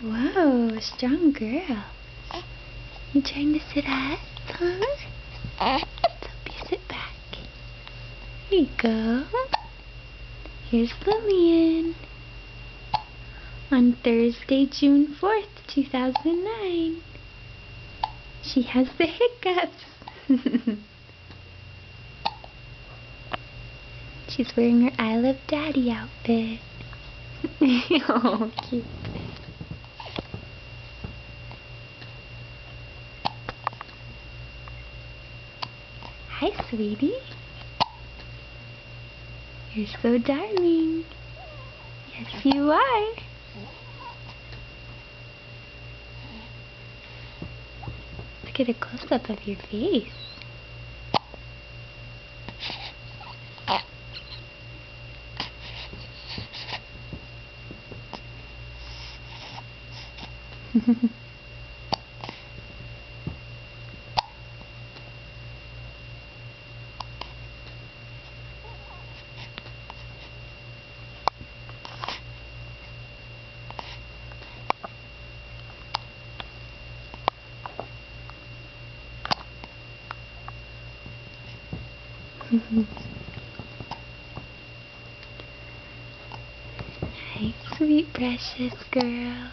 Whoa, strong girl. You trying to sit up, huh? Let's help you sit back. Here you go. Here's Lillian. On Thursday, June 4th, 2009. She has the hiccups. She's wearing her I Love Daddy outfit. Oh, cute. Hi, sweetie. You're so darling. Yes, you are. Look at a close-up of your face. Hi, sweet precious girl.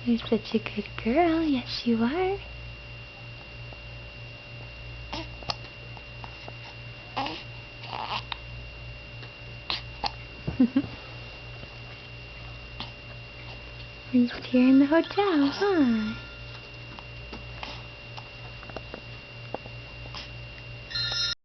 You're such a good girl. Yes, you are. We're just here in the hotel, huh?